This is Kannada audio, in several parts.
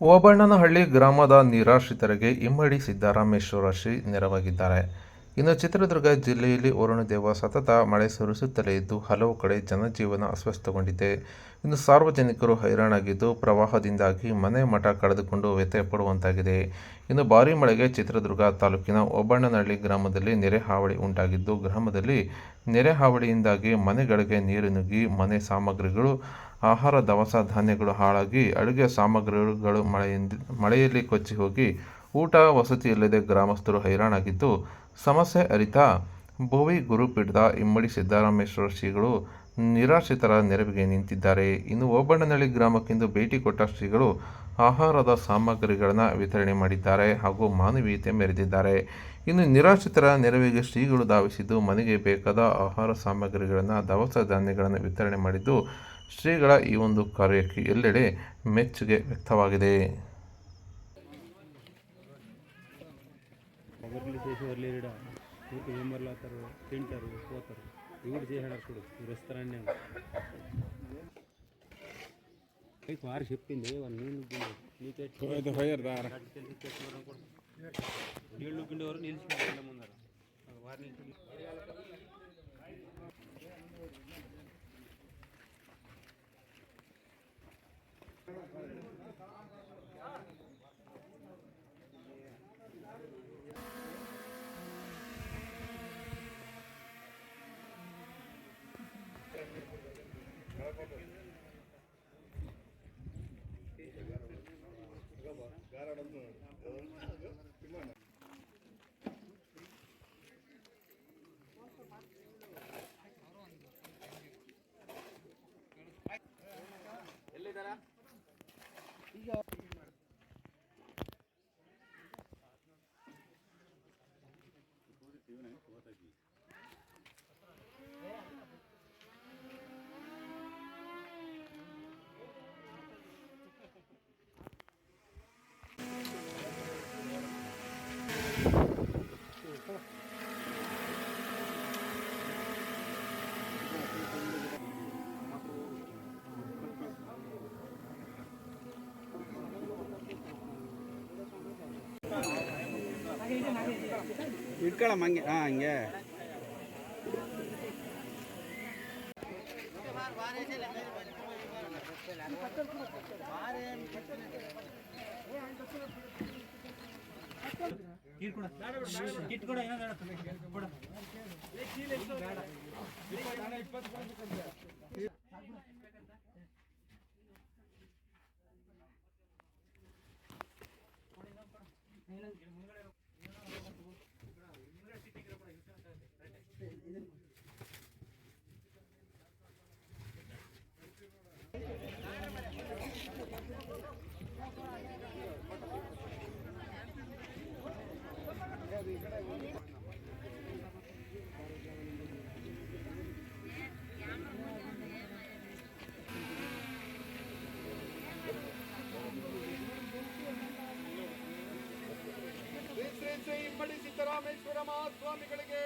ಓಬಣ್ಣನಹಳ್ಳಿ ಗ್ರಾಮದ ನಿರಾಶ್ರಿತರಿಗೆ ಇಮ್ಮಡಿ ಸಿದ್ದರಾಮೇಶ್ವರ ಶ್ರೀ ನೆರವಾಗಿದ್ದಾರೆ. ಇನ್ನು ಚಿತ್ರದುರ್ಗ ಜಿಲ್ಲೆಯಲ್ಲಿ ವರುಣದೇವ ಸತತ ಮಳೆ ಸುರಿಸುತ್ತಲೇ ಇದ್ದು ಹಲವು ಕಡೆ ಜನಜೀವನ ಅಸ್ವಸ್ಥಗೊಂಡಿದೆ. ಇನ್ನು ಸಾರ್ವಜನಿಕರು ಹೈರಾಣಾಗಿದ್ದು ಪ್ರವಾಹದಿಂದಾಗಿ ಮನೆ ಮಠ ಕಳೆದುಕೊಂಡು ವ್ಯಥೆ ಪಡುವಂತಾಗಿದೆ. ಇನ್ನು ಭಾರೀ ಮಳೆಗೆ ಚಿತ್ರದುರ್ಗ ತಾಲೂಕಿನ ಓಬಣ್ಣನಹಳ್ಳಿ ಗ್ರಾಮದಲ್ಲಿ ನೆರೆ ಹಾವಳಿ ಉಂಟಾಗಿದ್ದು, ಗ್ರಾಮದಲ್ಲಿ ನೆರೆ ಹಾವಳಿಯಿಂದಾಗಿ ಮನೆಗಳಿಗೆ ನೀರು ನುಗ್ಗಿ ಮನೆ ಸಾಮಗ್ರಿಗಳು, ಆಹಾರ ದವಸ ಧಾನ್ಯಗಳು ಹಾಳಾಗಿ ಅಡುಗೆ ಸಾಮಗ್ರಿಗಳು ಮಳೆಯಲ್ಲಿ ಕೊಚ್ಚಿ ಹೋಗಿ ಊಟ ವಸತಿ ಇಲ್ಲದೆ ಗ್ರಾಮಸ್ಥರು ಹೈರಾಣಾಗಿದ್ದು, ಸಮಸ್ಯೆ ಅರಿತ ಬೋವಿ ಗುರುಪೀಠದ ಇಮ್ಮಡಿ ಸಿದ್ದರಾಮೇಶ್ವರ ಶ್ರೀಗಳು ನಿರಾಶ್ರಿತರ ನೆರವಿಗೆ ನಿಂತಿದ್ದಾರೆ. ಇನ್ನು ಓಬಣ್ಣನಹಳ್ಳಿ ಗ್ರಾಮಕ್ಕಿಂದು ಭೇಟಿ ಕೊಟ್ಟ ಶ್ರೀಗಳು ಆಹಾರದ ಸಾಮಗ್ರಿಗಳನ್ನು ವಿತರಣೆ ಮಾಡಿದ್ದಾರೆ ಹಾಗೂ ಮಾನವೀಯತೆ ಮೆರೆದಿದ್ದಾರೆ. ಇನ್ನು ನಿರಾಶ್ರಿತರ ನೆರವಿಗೆ ಶ್ರೀಗಳು ಧಾವಿಸಿದ್ದು ಮನೆಗೆ ಬೇಕಾದ ಆಹಾರ ಸಾಮಗ್ರಿಗಳನ್ನು, ದವಸ ಧಾನ್ಯಗಳನ್ನು ವಿತರಣೆ ಮಾಡಿದ್ದು, ಶ್ರೀಗಳ ಈ ಒಂದು ಕಾರ್ಯಕ್ಕೆ ಎಲ್ಲೆಡೆ ಮೆಚ್ಚುಗೆ ವ್ಯಕ್ತವಾಗಿದೆ. ಇಟ್ಕೊಳ್ಳಮ್ಮ ಹಂಗೆ ಹಂಗೆ ಇಮ್ಮಡಿ ಸಿದ್ದರಾಮೇಶ್ವರ ಮಹಾಸ್ವಾಮಿಗಳಿಗೆ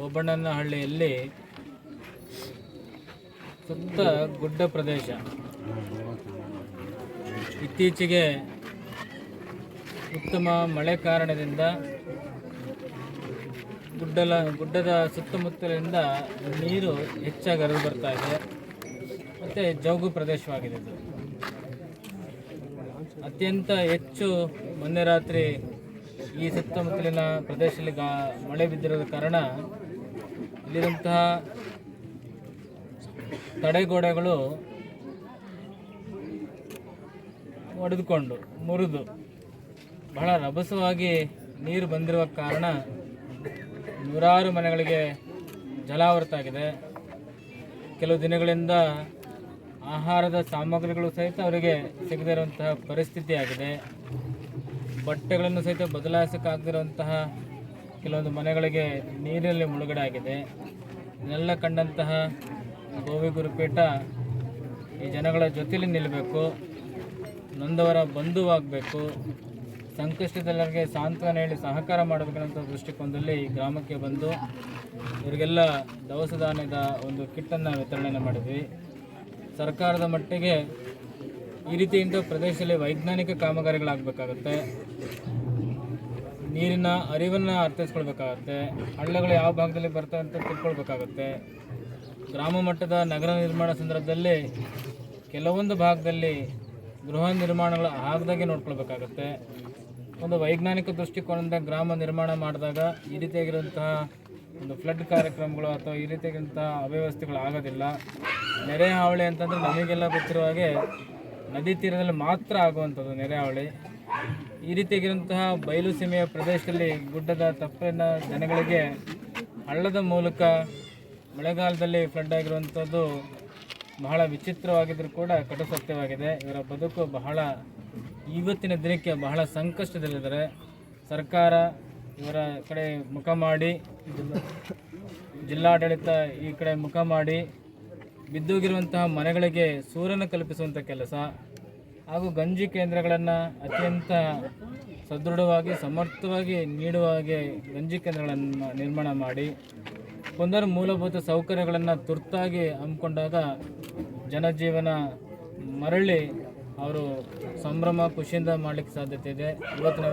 ಓಬಣ್ಣನಹಳ್ಳಿಯಲ್ಲಿ ಸುತ್ತ ಗುಡ್ಡ ಪ್ರದೇಶ. ಇತ್ತೀಚೆಗೆ ಉತ್ತಮ ಮಳೆ ಕಾರಣದಿಂದ ಗುಡ್ಡದ ಸುತ್ತಮುತ್ತಲಿಂದ ನೀರು ಹೆಚ್ಚಾಗಿ ಹರಿದು ಬರ್ತಾ ಇದೆ ಮತ್ತು ಜೌಗು ಪ್ರದೇಶವಾಗಿದೆ. ಇದು ಅತ್ಯಂತ ಹೆಚ್ಚು ಮೊನ್ನೆ ರಾತ್ರಿ ಈ ಸುತ್ತಮುತ್ತಲಿನ ಪ್ರದೇಶದಲ್ಲಿ ಮಳೆ ಬಿದ್ದಿರೋದ ಕಾರಣ ಇಲ್ಲಿರುವಂತಹ ತಡೆಗೋಡೆಗಳು ಒಡೆದುಕೊಂಡು ಮುರಿದು ಬಹಳ ರಭಸವಾಗಿ ನೀರು ಬಂದಿರುವ ಕಾರಣ ನೂರಾರು ಮನೆಗಳಿಗೆ ಜಲಾವೃತ ಆಗಿದೆ. ಕೆಲವು ದಿನಗಳಿಂದ ಆಹಾರದ ಸಾಮಗ್ರಿಗಳು ಸಹಿತ ಅವರಿಗೆ ಸಿಗದೇ ಇರುವಂತಹ ಪರಿಸ್ಥಿತಿ ಆಗಿದೆ. ಬಟ್ಟೆಗಳನ್ನು ಸಹಿತ ಬದಲಾಯಿಸೋಕ್ಕಾಗದಿರುವಂತಹ ಕೆಲವೊಂದು ಮನೆಗಳಿಗೆ ನೀರಿನಲ್ಲಿ ಮುಳುಗಡೆ ಆಗಿದೆ. ಇದನ್ನೆಲ್ಲ ಕಂಡಂತಹ ಬೋವಿ ಗುರುಪೀಠ ಈ ಜನಗಳ ಜೊತೆಯಲ್ಲಿ ನಿಲ್ಲಬೇಕು, ನೊಂದವರ ಬಂಧುವಾಗಬೇಕು, ಸಂಕಷ್ಟದಲ್ಲರಿಗೆ ಸಾಂತ್ವನ ಹೇಳಿ ಸಹಕಾರ ಮಾಡಬೇಕಂತ ದೃಷ್ಟಿಕೋನದಲ್ಲಿ ಈ ಗ್ರಾಮಕ್ಕೆ ಬಂದು ಇವರಿಗೆಲ್ಲ ದವಸ ಧಾನ್ಯದ ಒಂದು ಕಿಟ್ಟನ್ನು ವಿತರಣೆ ಮಾಡಿದ್ವಿ. ಸರ್ಕಾರದ ಮಟ್ಟಿಗೆ ಈ ರೀತಿ ಇಂಥ ಪ್ರದೇಶದಲ್ಲಿ ವೈಜ್ಞಾನಿಕ ಕಾಮಗಾರಿಗಳಾಗಬೇಕಾಗತ್ತೆ, ನೀರಿನ ಅರಿವನ್ನು ಅರ್ಥೈಸ್ಕೊಳ್ಬೇಕಾಗತ್ತೆ, ಹಳ್ಳಗಳು ಯಾವ ಭಾಗದಲ್ಲಿ ಬರ್ತವೆ ಅಂತ ತಿಳ್ಕೊಳ್ಬೇಕಾಗತ್ತೆ. ಗ್ರಾಮ ಮಟ್ಟದ ನಗರ ನಿರ್ಮಾಣ ಸಂದರ್ಭದಲ್ಲಿ ಕೆಲವೊಂದು ಭಾಗದಲ್ಲಿ ಗೃಹ ನಿರ್ಮಾಣಗಳು ಆಗದಾಗೆ ನೋಡ್ಕೊಳ್ಬೇಕಾಗತ್ತೆ. ಒಂದು ವೈಜ್ಞಾನಿಕ ದೃಷ್ಟಿಕೋನದಿಂದ ಗ್ರಾಮ ನಿರ್ಮಾಣ ಮಾಡಿದಾಗ ಈ ರೀತಿಯಾಗಿರುವಂತಹ ಒಂದು ಫ್ಲಡ್ ಕಾರ್ಯಕ್ರಮಗಳು ಅಥವಾ ಈ ರೀತಿಯಾಗಿರುವಂತಹ ಅವ್ಯವಸ್ಥೆಗಳು ಆಗೋದಿಲ್ಲ. ನೆರೆ ಹಾವಳಿ ಅಂತಂದರೆ ನಮಗೆಲ್ಲ ಗೊತ್ತಿರುವ ಹಾಗೆ ನದಿ ತೀರದಲ್ಲಿ ಮಾತ್ರ ಆಗುವಂಥದ್ದು ನೆರೆ ಹಾವಳಿ. ಈ ರೀತಿಯಾಗಿರುವಂತಹ ಬಯಲು ಸೀಮೆಯ ಪ್ರದೇಶದಲ್ಲಿ ಗುಡ್ಡದ ತಪ್ಪಿನ ಜನಗಳಿಗೆ ಹಳ್ಳದ ಮೂಲಕ ಮಳೆಗಾಲದಲ್ಲಿ ಫ್ಲಡ್ ಆಗಿರುವಂಥದ್ದು ಬಹಳ ವಿಚಿತ್ರವಾಗಿದ್ದರೂ ಕೂಡ ಕಟು ಸತ್ಯವಾಗಿದೆ. ಇವರ ಬದುಕು ಬಹಳ ಇವತ್ತಿನ ದಿನಕ್ಕೆ ಬಹಳ ಸಂಕಷ್ಟದಲ್ಲಿದ್ದಾರೆ. ಸರ್ಕಾರ ಇವರ ಕಡೆ ಮುಖ ಮಾಡಿ, ಜಿಲ್ಲಾಡಳಿತ ಈ ಕಡೆ ಮುಖ ಮಾಡಿ ಬಿದ್ದೋಗಿರುವಂತಹ ಮನೆಗಳಿಗೆ ಸೂರನ್ನು ಕಲ್ಪಿಸುವಂಥ ಕೆಲಸ ಹಾಗೂ ಗಂಜಿ ಕೇಂದ್ರಗಳನ್ನು ಅತ್ಯಂತ ಸದೃಢವಾಗಿ ಸಮರ್ಥವಾಗಿ ನೀಡುವ ಹಾಗೆ ಗಂಜಿ ಕೇಂದ್ರಗಳನ್ನು ನಿರ್ಮಾಣ ಮಾಡಿ ಒಂದರ ಮೂಲಭೂತ ಸೌಕರ್ಯಗಳನ್ನು ತುರ್ತಾಗಿ ಹಮ್ಮಿಕೊಂಡಾಗ ಜನಜೀವನ ಮರಳಿ ಅವರು ಸಂಭ್ರಮ ಖುಷಿಯಿಂದ ಮಾಡಲಿಕ್ಕೆ ಸಾಧ್ಯತೆ ಇದೆ. ಇವತ್ತಿನ